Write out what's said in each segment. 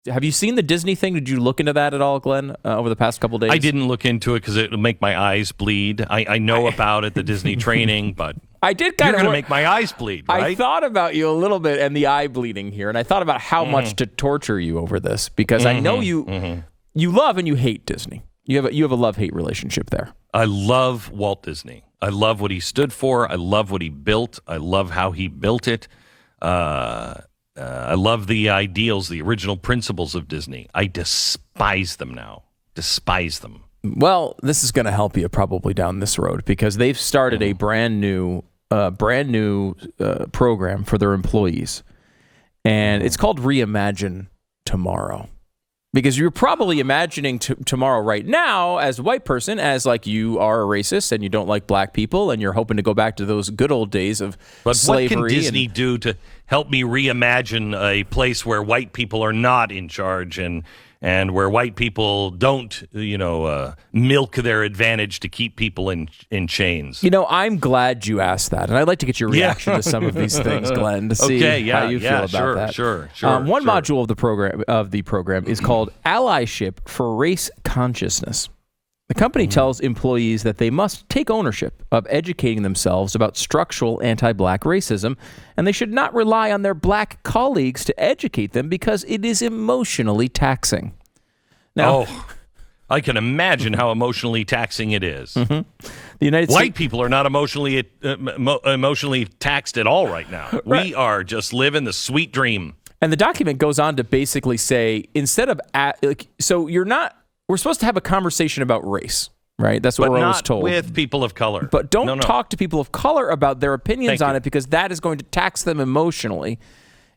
Have you seen the Disney thing? Did you look into that at all, Glenn, over the past couple days? I didn't look into it because it would make my eyes bleed. I know about it, the Disney training, but I did kind you're of going to make my eyes bleed, right? I thought about you a little bit and the eye bleeding here, and I thought about how much to torture you over this because I know you love and you hate Disney. You have a love-hate relationship there. I love Walt Disney. I love what he stood for. I love what he built. I love how he built it. I love the ideals, the original principles of Disney. I despise them now. Despise them. Well, this is going to help you probably down this road because they've started a brand new program for their employees, and it's called Reimagine Tomorrow. Because you're probably imagining tomorrow right now as a white person as like you are a racist and you don't like black people and you're hoping to go back to those good old days of slavery. But what can Disney do to help me reimagine a place where white people are not in charge and where white people don't, milk their advantage to keep people in chains? I'm glad you asked that, and I'd like to get your reaction to some of these things, Glenn, to see how you feel about that. Sure. One module of the program is called Allyship for Race Consciousness. The company tells employees that they must take ownership of educating themselves about structural anti-black racism, and they should not rely on their black colleagues to educate them because it is emotionally taxing. Now, I can imagine how emotionally taxing it is. The United White people are not emotionally taxed at all right now. Right. We are just living the sweet dream. And the document goes on to basically say, instead of we're supposed to have a conversation about race, right? That's what we're always told. But not with people of color. But don't talk to people of color about their opinions on it because that is going to tax them emotionally.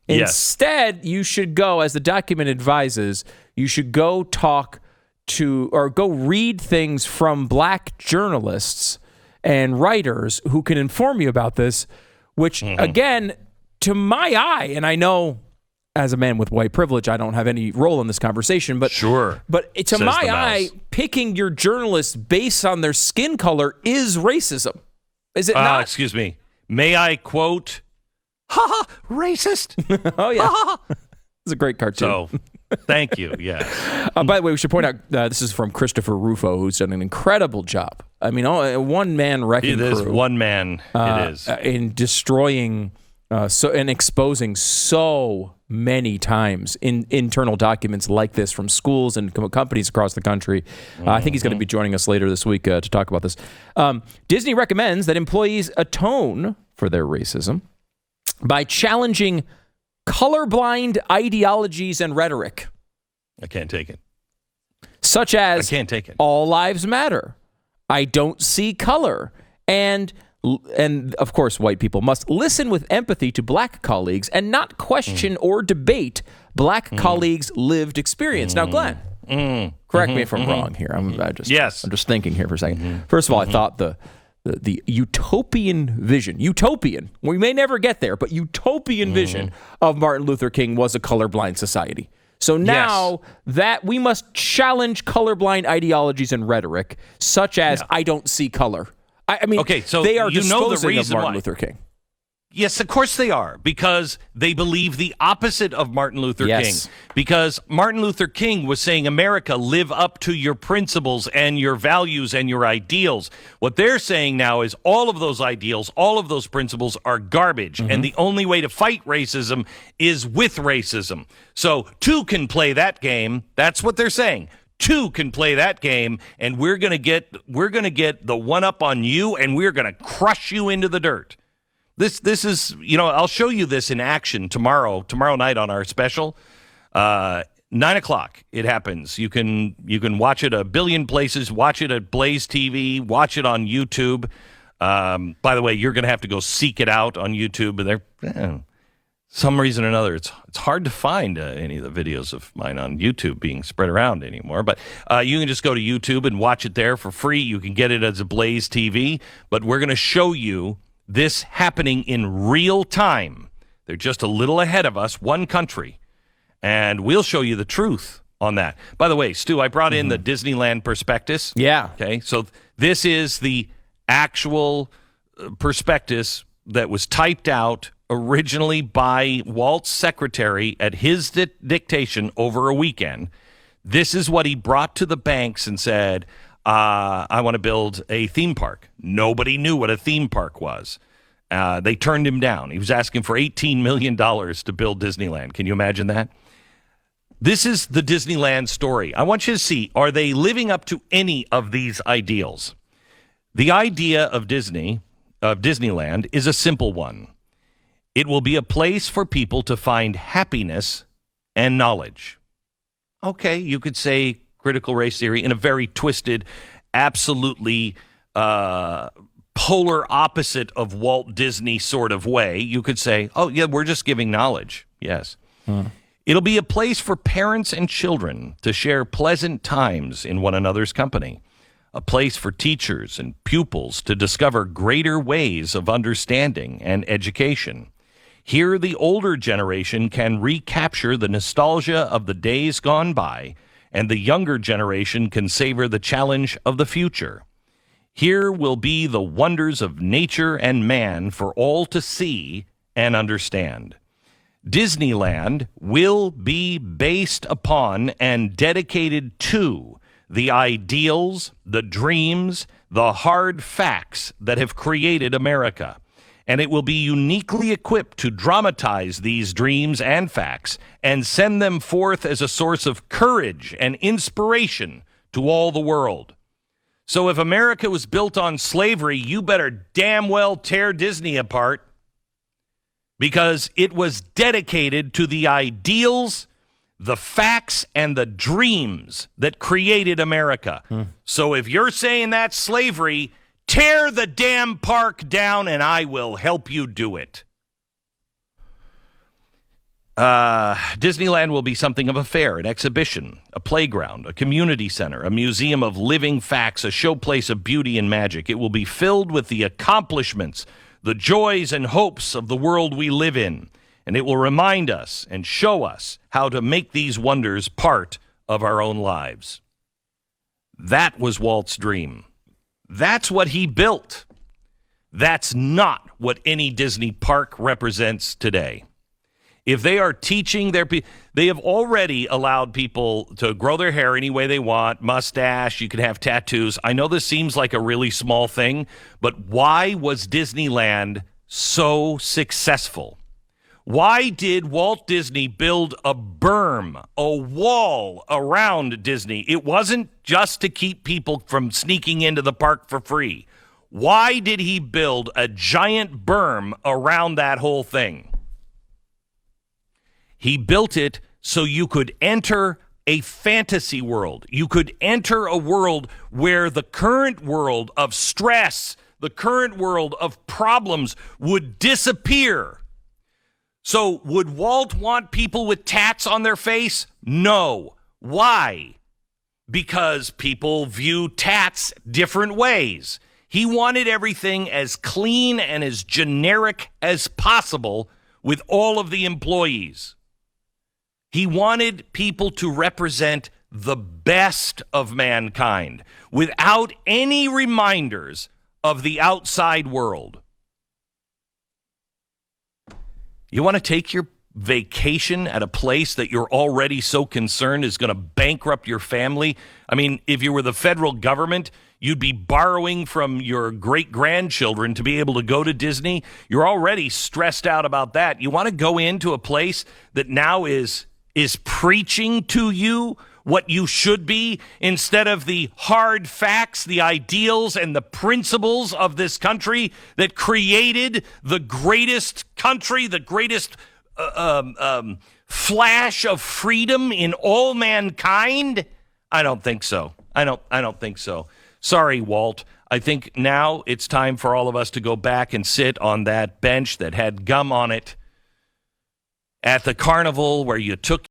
Instead, you should go, as the document advises, you should go talk to or go read things from black journalists and writers who can inform you about this, which, again, to my eye, and I know as a man with white privilege, I don't have any role in this conversation, but But to my eye, picking your journalists based on their skin color is racism. Is it not? Excuse me. May I quote? Ha ha, racist. Oh yeah, it's a great cartoon. So, thank you. Yeah. By the way, we should point out this is from Christopher Rufo, who's done an incredible job. I mean, one man wrecking crew. It is one man. It is in destroying. And exposing so many times in internal documents like this from schools and companies across the country. I think he's going to be joining us later this week to talk about this. Disney recommends that employees atone for their racism by challenging colorblind ideologies and rhetoric. I can't take it. Such as, I can't take it. All lives matter. I don't see color. And of course, white people must listen with empathy to black colleages and not question or debate black colleagues' lived experience. Now, Glenn, correct me if I'm wrong here. I'm just thinking here for a second. First of all, I thought the utopian vision, we may never get there, but utopian vision of Martin Luther King was a colorblind society. So now that we must challenge colorblind ideologies and rhetoric, such as I don't see color. I mean, so they are disposing of Martin Luther King. Yes, of course they are, because they believe the opposite of Martin Luther King. Because Martin Luther King was saying, America, live up to your principles and your values and your ideals. What they're saying now is all of those ideals, all of those principles are garbage, and the only way to fight racism is with racism. So two can play that game. That's what they're saying. Two can play that game, and we're gonna get the one up on you, and we're gonna crush you into the dirt. This is, I'll show you this in action tomorrow night on our special, 9:00. It happens. You can watch it a billion places. Watch it at Blaze TV. Watch it on YouTube. By the way, you're gonna have to go seek it out on YouTube. But some reason or another, it's hard to find any of the videos of mine on YouTube being spread around anymore. But you can just go to YouTube and watch it there for free. You can get it as a Blaze TV. But we're going to show you this happening in real time. They're just a little ahead of us, one country. And we'll show you the truth on that. By the way, Stu, I brought in the Disneyland prospectus. Yeah. Okay, so this is the actual prospectus that was typed out originally by Walt's secretary at his dictation over a weekend. This is what he brought to the banks and said, I want to build a theme park. Nobody knew what a theme park was. They turned him down. He was asking for $18 million to build Disneyland. Can you imagine that? This is the Disneyland story. I want you to see, are they living up to any of these ideals? The idea of Disneyland, is a simple one. It will be a place for people to find happiness and knowledge. Okay, you could say critical race theory in a very twisted, absolutely polar opposite of Walt Disney sort of way. You could say, oh, yeah, we're just giving knowledge. Yes. It'll be a place for parents and children to share pleasant times in one another's company. A place for teachers and pupils to discover greater ways of understanding and education. Here, the older generation can recapture the nostalgia of the days gone by, and the younger generation can savor the challenge of the future. Here will be the wonders of nature and man for all to see and understand. Disneyland will be based upon and dedicated to the ideals, the dreams, the hard facts that have created America. And it will be uniquely equipped to dramatize these dreams and facts and send them forth as a source of courage and inspiration to all the world. So if America was built on slavery, you better damn well tear Disney apart, because it was dedicated to the ideals, the facts, and the dreams that created America. So if you're saying that's slavery, tear the damn park down and I will help you do it. Disneyland will be something of a fair, an exhibition, a playground, a community center, a museum of living facts, a showplace of beauty and magic. It will be filled with the accomplishments, the joys and hopes of the world we live in. And it will remind us and show us how to make these wonders part of our own lives. That was Walt's dream. That's what he built. That's not what any Disney park represents today. If they are teaching they have already allowed people to grow their hair any way they want, mustache, you can have tattoos. I know this seems like a really small thing, but why was Disneyland so successful? Why did Walt Disney build a berm, a wall around Disney? It wasn't just to keep people from sneaking into the park for free. Why did he build a giant berm around that whole thing? He built it so you could enter a fantasy world. You could enter a world where the current world of stress, the current world of problems would disappear. So would Walt want people with tats on their face? No. Why? Because people view tats different ways. He wanted everything as clean and as generic as possible with all of the employees. He wanted people to represent the best of mankind without any reminders of the outside world. You want to take your vacation at a place that you're already so concerned is going to bankrupt your family? I mean, if you were the federal government, you'd be borrowing from your great-grandchildren to be able to go to Disney. You're already stressed out about that. You want to go into a place that now is preaching to you what you should be instead of the hard facts, the ideals, and the principles of this country that created the greatest country, the greatest flash of freedom in all mankind? I don't think so. I don't think so. Sorry, Walt. I think now it's time for all of us to go back and sit on that bench that had gum on it at the carnival where you took